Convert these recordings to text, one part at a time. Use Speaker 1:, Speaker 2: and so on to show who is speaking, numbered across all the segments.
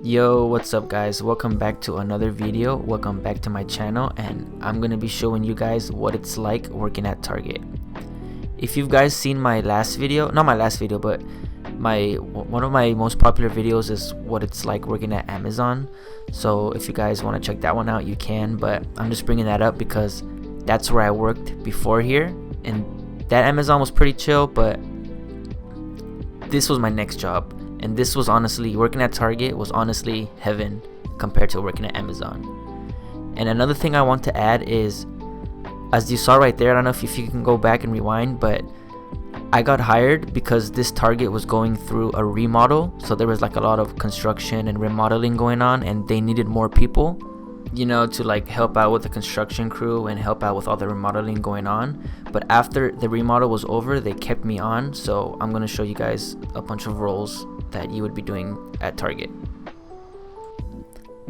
Speaker 1: Yo, what's up guys? Welcome back to another video. Welcome back to my channel, and I'm gonna be showing you guys what it's like working at Target. If you've guys seen my last video, not my last video, but one of my most popular videos is what it's like working at Amazon. So if you guys want to check that one out, you can, but I'm just bringing that up because that's where I worked before here, and that Amazon was pretty chill, but this was my next job. And this was honestly, working at Target was honestly heaven compared to working at Amazon. And another thing I want to add is, as you saw right there, I don't know if you can go back and rewind, but I got hired because this Target was going through a remodel. So there was like a lot of construction and remodeling going on, and they needed more people, you know, to like help out with the construction crew and help out with all the remodeling going on. But after the remodel was over, they kept me on. So I'm going to show you guys a bunch of roles that you would be doing at Target.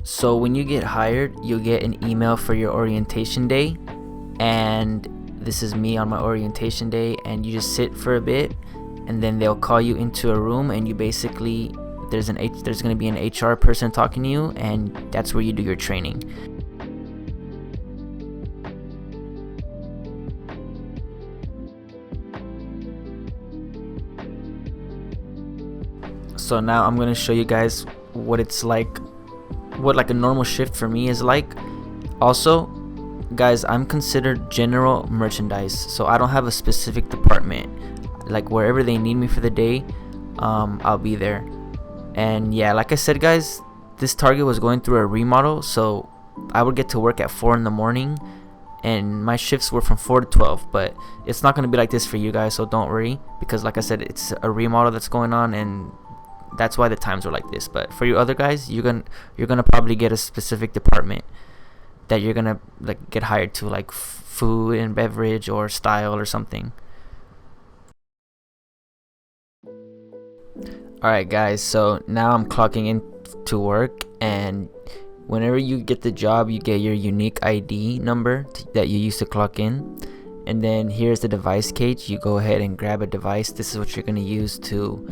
Speaker 1: So when you get hired, you'll get an email for your orientation day, and this is me on my orientation day, and you just sit for a bit, and then they'll call you into a room, and you basically there's going to be an HR person talking to you, and that's where you do your training. So now I'm going to show you guys what it's like, what like a normal shift for me is like. Also, guys, I'm considered general merchandise, so I don't have a specific department. Like wherever they need me for the day, I'll be there. And yeah, like I said guys, this Target was going through a remodel, so I would get to work at 4 in the morning, and my shifts were from 4 to 12. But it's not going to be like this for you guys, so don't worry, because like I said, it's a remodel that's going on, and that's why the times are like this. But for you other guys, you're gonna probably get a specific department that you're gonna like get hired to, like food and beverage or style or something. Alright guys, so now I'm clocking in to work, and whenever you get the job, you get your unique ID number that you use to clock in. And then here's the device cage. You go ahead and grab a device. This is what you're gonna use to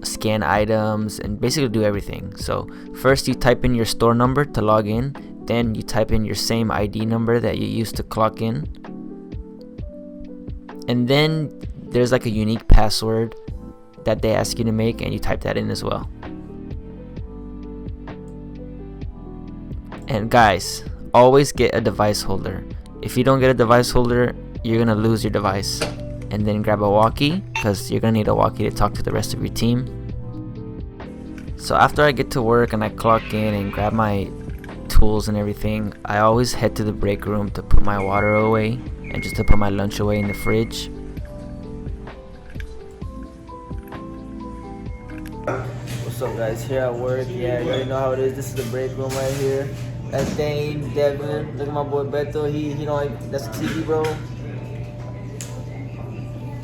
Speaker 1: scan items and basically do everything. So first you type in your store number to log in, then you type in your same ID number that you used to clock in, and then there's like a unique password that they ask you to make, and you type that in as well. And guys, always get a device holder. If you don't get a device holder, you're gonna lose your device. And then grab a walkie, because you're gonna need a walkie to talk to the rest of your team. So after I get to work and I clock in and grab my tools and everything, I always head to the break room to put my water away and just to put my lunch away in the fridge. What's up guys, here at work. Yeah, you already know how it is. This is the break room right here. That's Dane, Devin, look at my boy Beto, he don't like, that's TV bro.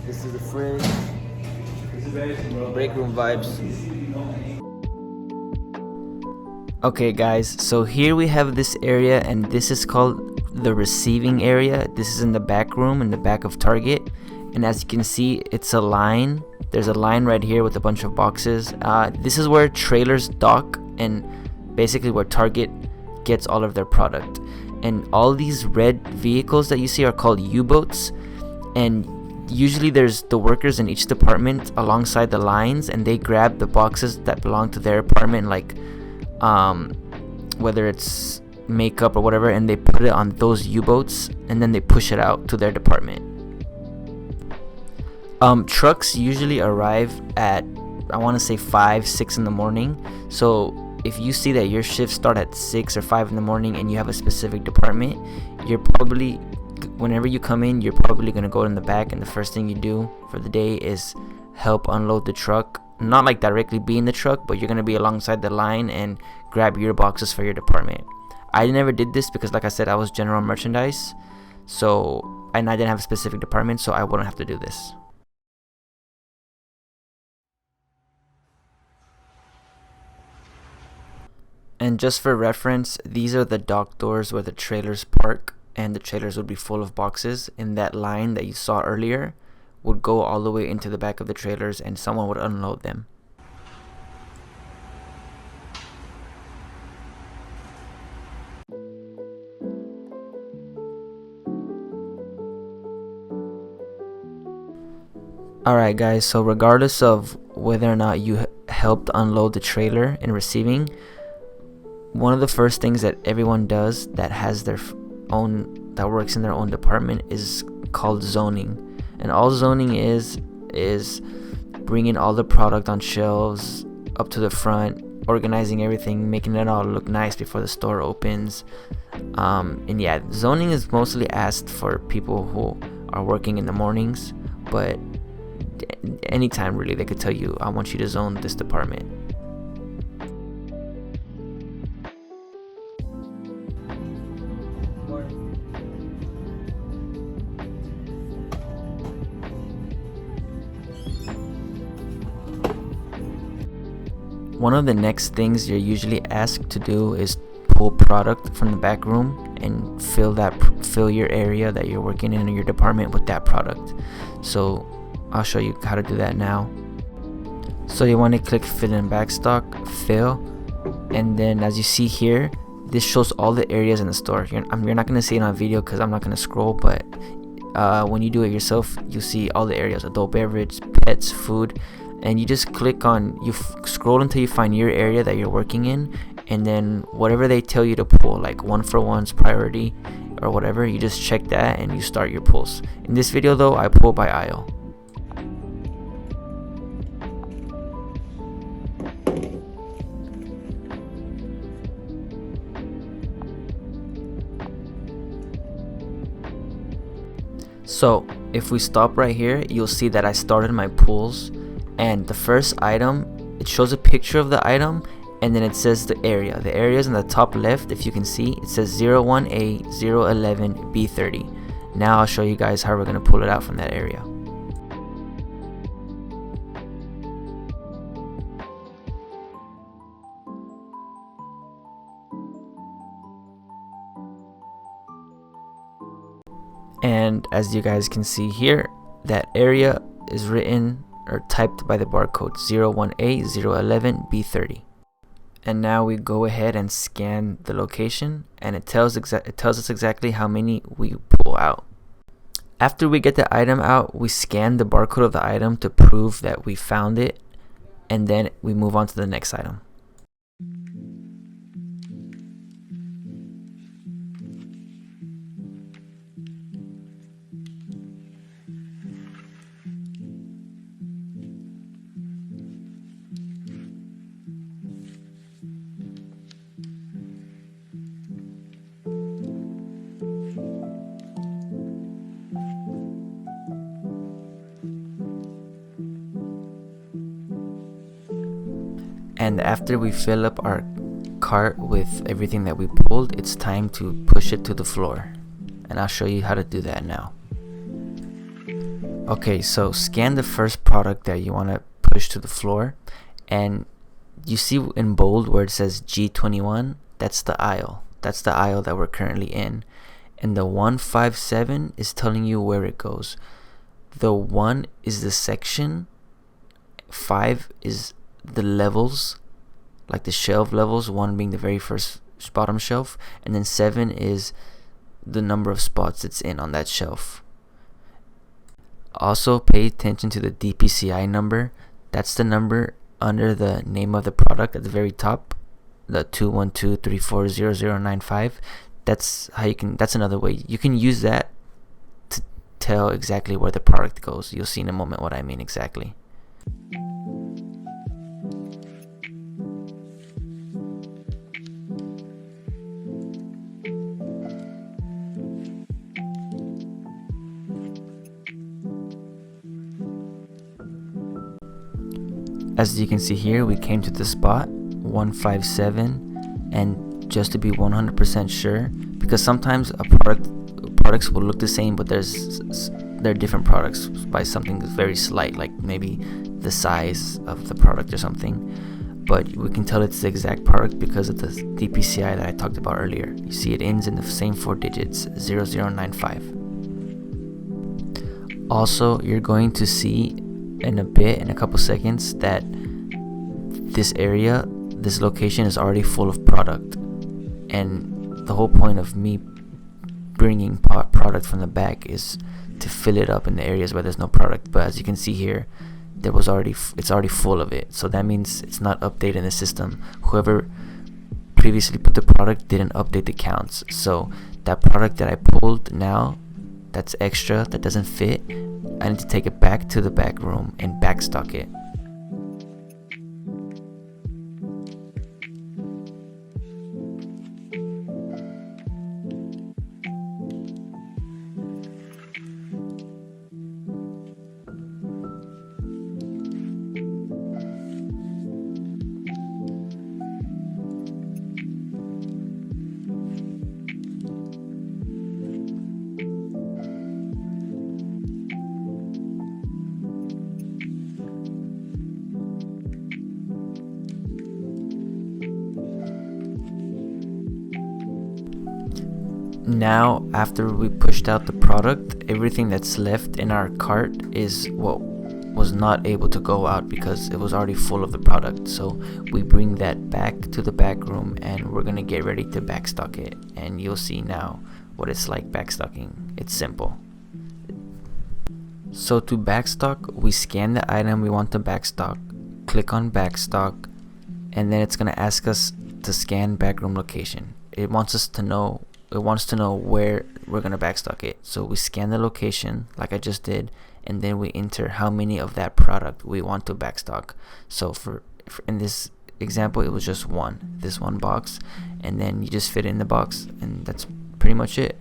Speaker 1: This is the fridge. Break room vibes. Okay guys, so here we have this area, and this is called the receiving area. This is in the back room, in the back of Target. And as you can see, it's a line. There's a line right here with a bunch of boxes. This is where trailers dock, and basically where Target gets all of their product. And all these red vehicles that you see are called U-boats, and usually there's the workers in each department alongside the lines, and they grab the boxes that belong to their department, like whether it's makeup or whatever, and they put it on those U-boats, and then they push it out to their department. Trucks usually arrive at, I want to say 5-6 in the morning. So if you see that your shift start at 6 or 5 in the morning and you have a specific department, you're probably, whenever you come in, you're probably going to go in the back, and the first thing you do for the day is help unload the truck. Not like directly be in the truck, but you're going to be alongside the line and grab your boxes for your department. I never did this because like I said, I was general merchandise, and I didn't have a specific department, so I wouldn't have to do this. And just for reference, these are the dock doors where the trailers park, and the trailers would be full of boxes, and that line that you saw earlier would go all the way into the back of the trailers, and someone would unload them. Alright guys, so regardless of whether or not you helped unload the trailer in receiving, one of the first things that everyone does that has their own, that works in their own department, is called zoning. And all zoning is bringing all the product on shelves up to the front, organizing everything, making it all look nice before the store opens. And yeah, zoning is mostly asked for people who are working in the mornings, but anytime really they could tell you, I want you to zone this department. One of the next things you're usually asked to do is pull product from the back room and fill your area that you're working in your department with that product. So I'll show you how to do that now. So you want to click fill in backstock, fill, and then as you see here, this shows all the areas in the store. You're not going to see it on video because I'm not going to scroll, but when you do it yourself, you see all the areas: adult beverage, pets, food. And you just click on, scroll until you find your area that you're working in, and then whatever they tell you to pull, like 1-for-1's priority or whatever, you just check that and you start your pulls. In this video though, I pull by aisle. So if we stop right here, you'll see that I started my pulls. And the first item, it shows a picture of the item, and then it says the area. The area is in the top left. If you can see, it says 01A 011 B30. Now I'll show you guys how we're going to pull it out from that area. And as you guys can see here, that area is written or typed by the barcode 01A 011 B30. And now we go ahead and scan the location, and it tells us exactly how many we pull out. After we get the item out, we scan the barcode of the item to prove that we found it, and then we move on to the next item. And after we fill up our cart with everything that we pulled, it's time to push it to the floor. And I'll show you how to do that now. Okay, so scan the first product that you want to push to the floor, and you see in bold where it says G21, that's the aisle. That's the aisle that we're currently in. And the 157 is telling you where it goes. The 1 is the section, 5 is the levels, like the shelf levels, 1 being the very first bottom shelf, and then 7 is the number of spots it's in on that shelf. Also pay attention to the DPCI number. That's the number under the name of the product at the very top, the 212340095. That's how you can, that's another way you can use that to tell exactly where the product goes. You'll see in a moment what I mean exactly. As you can see here, we came to the spot 157, and just to be 100% sure, because sometimes products will look the same, but they're different products by something that's very slight, like maybe the size of the product or something. But we can tell it's the exact product because of the DPCI that I talked about earlier. You see it ends in the same 4 digits, 0095. Also, you're going to see in a couple seconds, that this location is already full of product, and the whole point of me bringing product from the back is to fill it up in the areas where there's no product. But as you can see here, it's already full of it, so that means it's not updated in the system. Whoever previously put the product didn't update the counts, so that product that I pulled now, that's extra, that doesn't fit, I need to take it back to the back room and backstock it. Now, after we pushed out the product, everything that's left in our cart is what was not able to go out because it was already full of the product. So we bring that back to the back room and we're gonna get ready to backstock it, and you'll see now what it's like backstocking. It's simple. So to backstock, we scan the item we want to backstock, click on backstock, and then it's gonna ask us to scan backroom location. It wants to know where we're gonna backstock it. So we scan the location like I just did, and then we enter how many of that product we want to backstock. So for in this example, it was just this one box, and then you just fit it in the box, and that's pretty much it.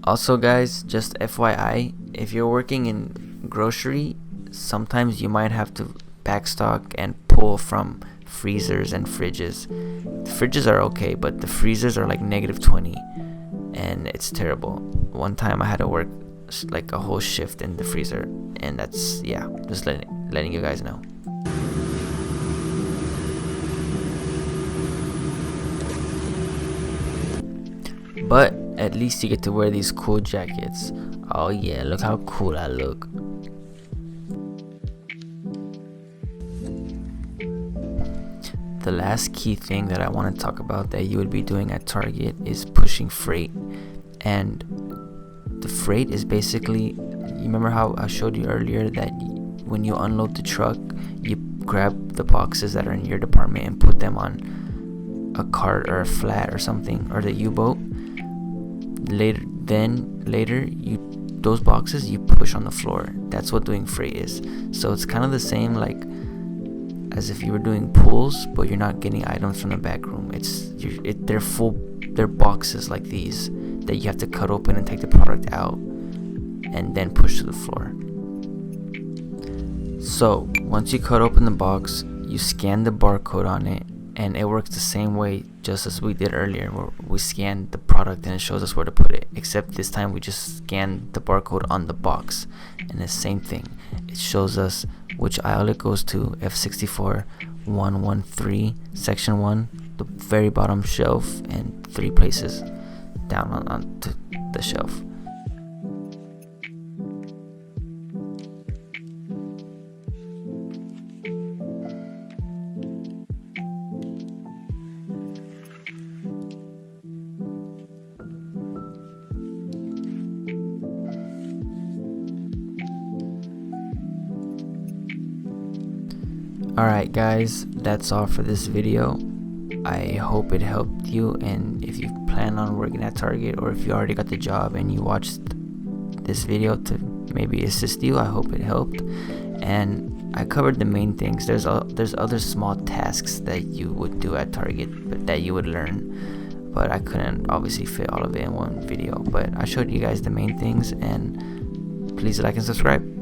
Speaker 1: Also guys, just FYI, if you're working in grocery, sometimes you might have to backstock and pull from freezers and fridges. The fridges are okay, but the freezers are like -20, and it's terrible. One time I had to work like a whole shift in the freezer, and that's, yeah, just letting you guys know. But at least you get to wear these cool jackets. Oh yeah, look how cool I look. The last key thing that I want to talk about that you would be doing at Target is pushing freight. And the freight is basically, you remember how I showed you earlier that when you unload the truck, you grab the boxes that are in your department and put them on a cart or a flat or something, or the U-boat. Later those boxes you push on the floor. That's what doing freight is. So it's kind of the same like as if you were doing pulls, but you're not getting items from the back room. They're boxes like these that you have to cut open and take the product out and then push to the floor. So once you cut open the box, you scan the barcode on it, and it works the same way just as we did earlier, where we scanned the product and it shows us where to put it, except this time we just scanned the barcode on the box, and the same thing, it shows us which aisle it goes to, F64 113 section 1, the very bottom shelf, and 3 places down onto the shelf. Alright guys, that's all for this video. I hope it helped you, and if you plan on working at Target, or if you already got the job and you watched this video to maybe assist you, I hope it helped. And I covered the main things. There's other small tasks that you would do at Target, but that you would learn, but I couldn't obviously fit all of it in one video. But I showed you guys the main things, and please like and subscribe.